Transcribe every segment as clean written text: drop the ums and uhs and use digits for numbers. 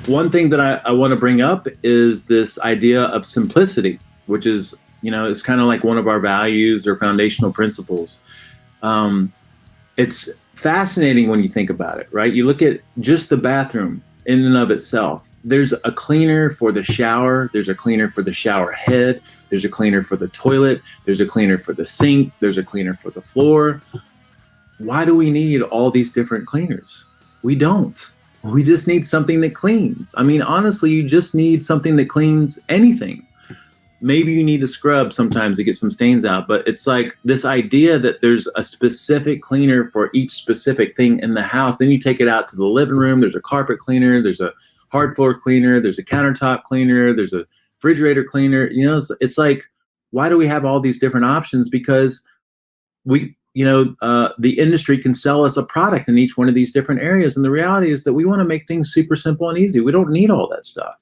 One thing that I want to bring up is this idea of simplicity, which is, it's kind of like one of our values or foundational principles. Um, it's fascinating when you think about it, right? You look at just the bathroom in and of itself. There's a cleaner for the shower. There's a cleaner for the shower head. There's a cleaner for the toilet. There's a cleaner for the sink. There's a cleaner for the floor. Why do we need all these different cleaners? We don't. We just need something that cleans. I mean, honestly, you just need something that cleans anything. Maybe you need to scrub sometimes to get some stains out, but it's like this idea that there's a specific cleaner for each specific thing in the house. Then you take it out to the living room. There's a carpet cleaner. There's a hard floor cleaner. There's a countertop cleaner. There's a refrigerator cleaner. It's like, why do we have all these different options? Because the industry can sell us a product in each one of these different areas. And the reality is that we want to make things super simple and easy. We don't need all that stuff.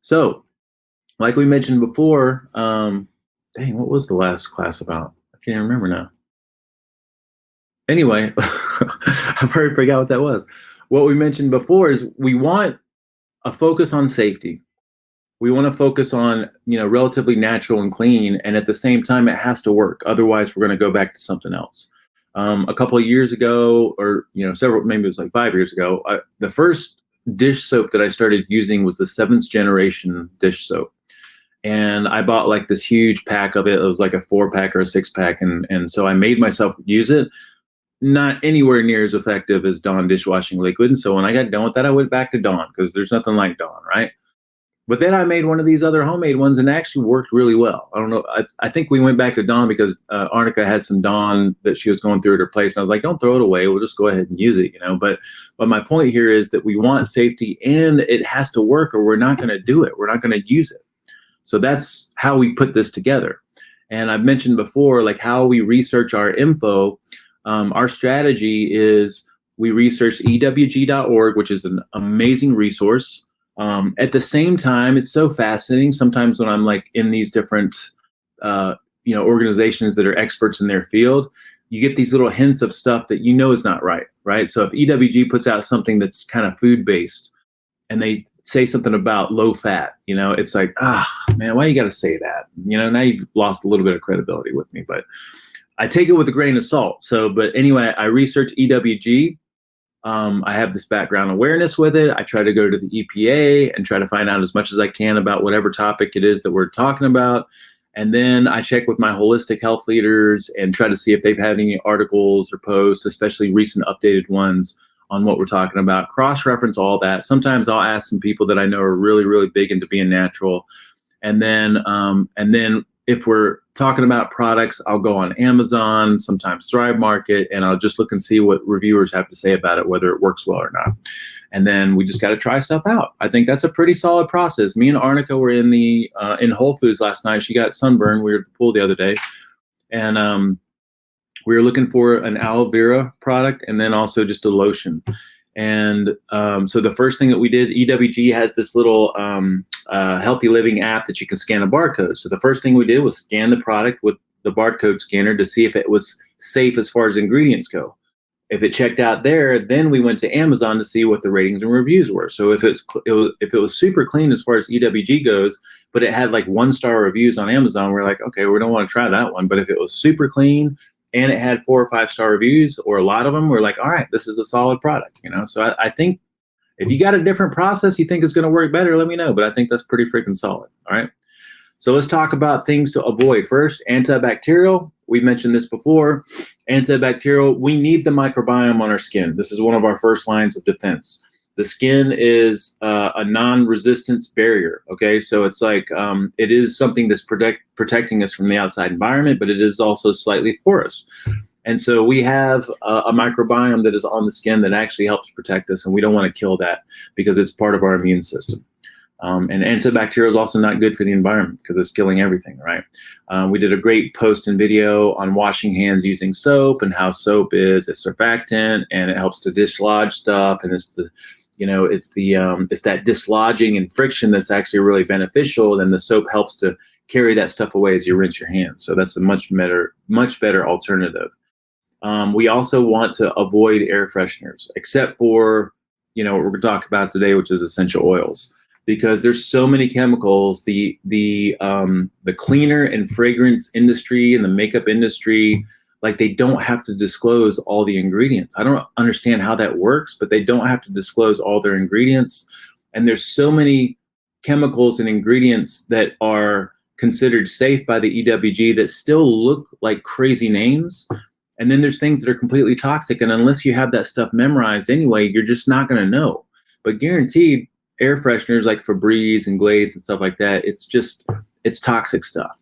So, like we mentioned before, what was the last class about? I can't even remember now. Anyway, I've already forgot what that was. What we mentioned before is we want a focus on safety. We want to focus on, relatively natural and clean. And at the same time, it has to work. Otherwise, we're going to go back to something else. A couple of years ago, or, maybe it was like 5 years ago, the first dish soap that I started using was the 7th generation dish soap. And I bought like this huge pack of it. It was like a 4-pack or a 6-pack. And so I made myself use it. Not anywhere near as effective as Dawn dishwashing liquid. And so when I got done with that, I went back to Dawn because there's nothing like Dawn, right? But then I made one of these other homemade ones and it actually worked really well. I don't know. I think we went back to Dawn because Arnica had some Dawn that she was going through at her place. And I was like, don't throw it away. We'll just go ahead and use it, But my point here is that we want safety and it has to work or we're not going to do it. We're not going to use it. So that's how we put this together. And I've mentioned before, like how we research our info. Our strategy is we research ewg.org, which is an amazing resource. At the same time, it's so fascinating. Sometimes when I'm like in these different, organizations that are experts in their field, you get these little hints of stuff that is not right, right? So if EWG puts out something that's kind of food-based and they say something about low fat, it's like, man, why you got to say that? Now you've lost a little bit of credibility with me, but I take it with a grain of salt. But anyway, I research EWG. I have this background awareness with it. I try to go to the EPA and try to find out as much as I can about whatever topic it is that we're talking about. And then I check with my holistic health leaders and try to see if they've had any articles or posts, especially recent updated ones on what we're talking about, cross-reference all that. Sometimes I'll ask some people that I know are really, really big into being natural. And then if we're talking about products, I'll go on Amazon, sometimes Thrive Market, and I'll just look and see what reviewers have to say about it, whether it works well or not. And then we just got to try stuff out. I think that's a pretty solid process. Me and Arnica were in Whole Foods last night. She got sunburned. We were at the pool the other day. And we were looking for an aloe vera product and then also just a lotion. And so the first thing that we did, EWG has this little healthy living app that you can scan a barcode. So the first thing we did was scan the product with the barcode scanner to see if it was safe as far as ingredients go. If it checked out there, then we went to Amazon to see what the ratings and reviews were. So if it was super clean as far as EWG goes, but it had like 1-star reviews on Amazon, we're like, okay, we don't want to try that one. But if it was super clean and it had 4 or 5-star reviews or a lot of them, we're like, all right, this is a solid product, So I think if you got a different process you think is going to work better, let me know. But I think that's pretty freaking solid. All right. So let's talk about things to avoid. First, antibacterial. We mentioned this before. Antibacterial, we need the microbiome on our skin. This is one of our first lines of defense. The skin is a non-resistance barrier. Okay, so it's like it is something that's protecting us from the outside environment, but it is also slightly porous. And so we have a microbiome that is on the skin that actually helps protect us, and we don't want to kill that because it's part of our immune system. And antibacterial is also not good for the environment because it's killing everything, right? We did a great post and video on washing hands using soap and how soap is a surfactant and it helps to dislodge stuff. And it's that dislodging and friction that's actually really beneficial. Then the soap helps to carry that stuff away as you rinse your hands. So that's a much better alternative. We also want to avoid air fresheners, except for what we're going to talk about today, which is essential oils, because there's so many chemicals. The cleaner and fragrance industry and the makeup industry, like, they don't have to disclose all the ingredients. I don't understand how that works, but they don't have to disclose all their ingredients. And there's so many chemicals and ingredients that are considered safe by the EWG that still look like crazy names. And then there's things that are completely toxic. And unless you have that stuff memorized anyway, you're just not going to know. But guaranteed, air fresheners like Febreze and Glades and stuff like that, it's toxic stuff.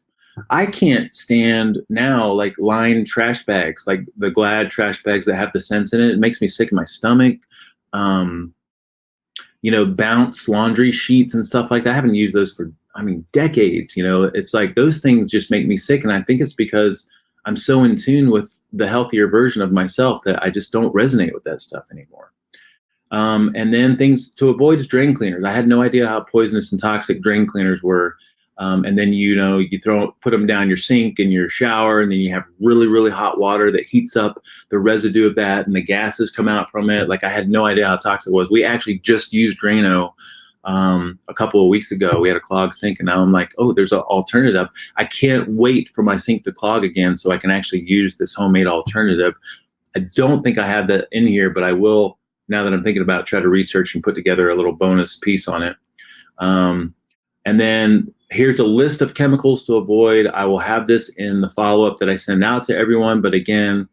I can't stand now, like, lined trash bags, like the Glad trash bags that have the scents in it. It makes me sick in my stomach. Bounce laundry sheets and stuff like that. I haven't used those for, decades. It's like those things just make me sick. And I think it's because I'm so in tune with the healthier version of myself that I just don't resonate with that stuff anymore. And then things to avoid is drain cleaners. I had no idea how poisonous and toxic drain cleaners were. And then, you put them down your sink in your shower, and then you have really, really hot water that heats up the residue of that, and the gases come out from it. Like, I had no idea how toxic it was. We actually just used Drano a couple of weeks ago. We had a clogged sink, and now I'm like, oh, there's an alternative. I can't wait for my sink to clog again so I can actually use this homemade alternative. I don't think I have that in here, but I will, now that I'm thinking about it, try to research and put together a little bonus piece on it. And then here's a list of chemicals to avoid. I will have this in the follow-up that I send out to everyone. But again,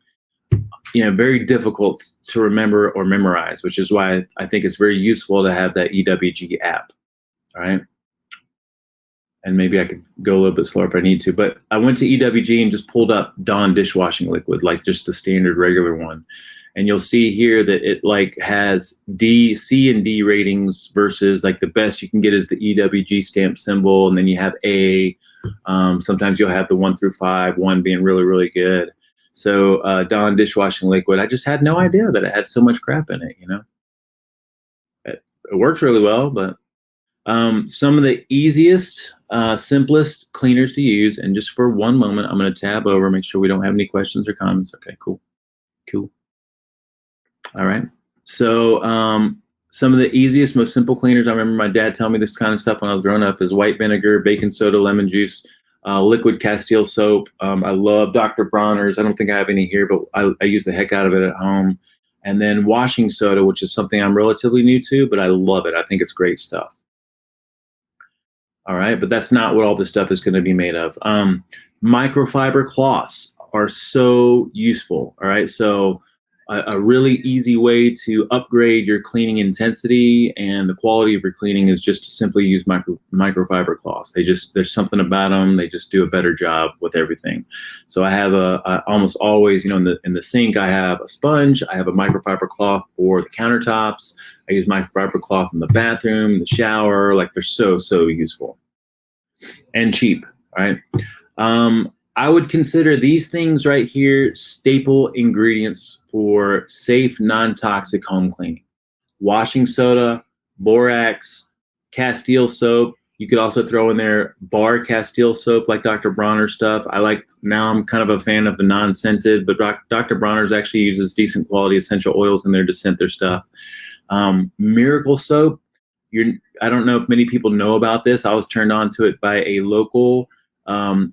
very difficult to remember or memorize, which is why I think it's very useful to have that EWG app. All right. And maybe I could go a little bit slower if I need to. But I went to EWG and just pulled up Dawn dishwashing liquid, like just the standard regular one. And you'll see here that it has C and D ratings versus, like, the best you can get is the EWG stamp symbol. And then you have A. Sometimes you'll have the 1 through 5, 1 being really, really good. So Dawn dishwashing liquid, I just had no idea that it had so much crap in it, It works really well, but some of the easiest, simplest cleaners to use. And just for one moment, I'm going to tab over, make sure we don't have any questions or comments. Okay, cool. All right. So some of the easiest, most simple cleaners, I remember my dad telling me this kind of stuff when I was growing up, is white vinegar, baking soda, lemon juice, liquid Castile soap. I love Dr. Bronner's. I don't think I have any here, but I use the heck out of it at home. And then washing soda, which is something I'm relatively new to, but I love it. I think it's great stuff. All right. But that's not what all this stuff is going to be made of. Microfiber cloths are so useful. All right. So a really easy way to upgrade your cleaning intensity and the quality of your cleaning is just to simply use microfiber cloths. There's something about them. They just do a better job with everything. So I have I almost always, in the sink, I have a sponge. I have a microfiber cloth for the countertops. I use microfiber cloth in the bathroom, the shower. Like, they're so, so useful and cheap. All right. I would consider these things right here staple ingredients for safe, non-toxic home cleaning. Washing soda, borax, Castile soap. You could also throw in there bar Castile soap, like Dr. Bronner's stuff. Now I'm kind of a fan of the non-scented, but Dr. Bronner's actually uses decent quality essential oils in there to scent their stuff. Miracle soap. I don't know if many people know about this. I was turned on to it by a local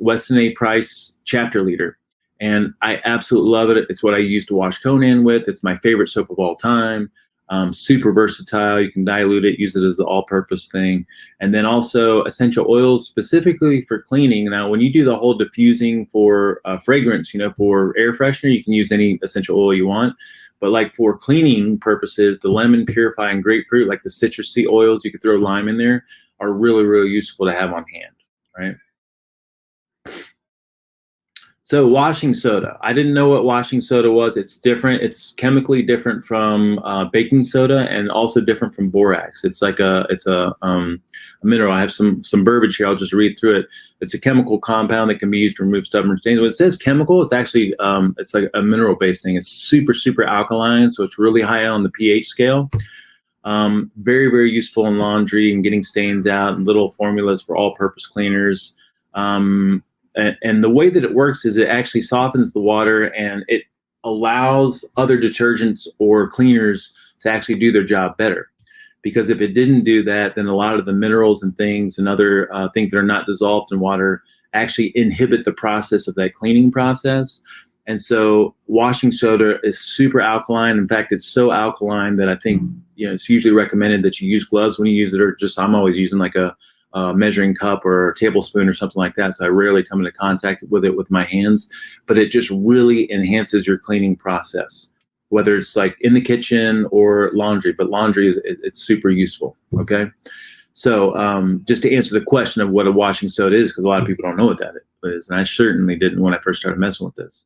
Weston A. Price chapter leader, and I absolutely love it. It's what I use to wash Conan with. It's my favorite soap of all time. Super versatile. You can dilute it, use it as the all-purpose thing. And then also essential oils specifically for cleaning. Now, when you do the whole diffusing for fragrance, for air freshener, you can use any essential oil you want. But like for cleaning purposes, the lemon purifying grapefruit, like the citrusy oils, you could throw lime in there, are really, really useful to have on hand, right? So washing soda. I didn't know what washing soda was. It's different. It's chemically different from baking soda, and also different from borax. It's like a mineral. I have some verbiage here. I'll just read through it. It's a chemical compound that can be used to remove stubborn stains. When it says chemical, it's actually it's like a mineral-based thing. It's super, super alkaline, so it's really high on the pH scale. Very, very useful in laundry and getting stains out, and little formulas for all-purpose cleaners. And the way that it works is it actually softens the water, and it allows other detergents or cleaners to actually do their job better. Because if it didn't do that, then a lot of the minerals and things and other things that are not dissolved in water actually inhibit the process of that cleaning process. And so washing soda is super alkaline. In fact, it's so alkaline that I think, it's usually recommended that you use gloves when you use it, or just, I'm always using like a measuring cup or a tablespoon or something like that. So I rarely come into contact with it with my hands, but it just really enhances your cleaning process, whether it's like in the kitchen or laundry, but laundry it's super useful. Okay. So just to answer the question of what a washing soda is, because a lot of people don't know what that is, and I certainly didn't when I first started messing with this.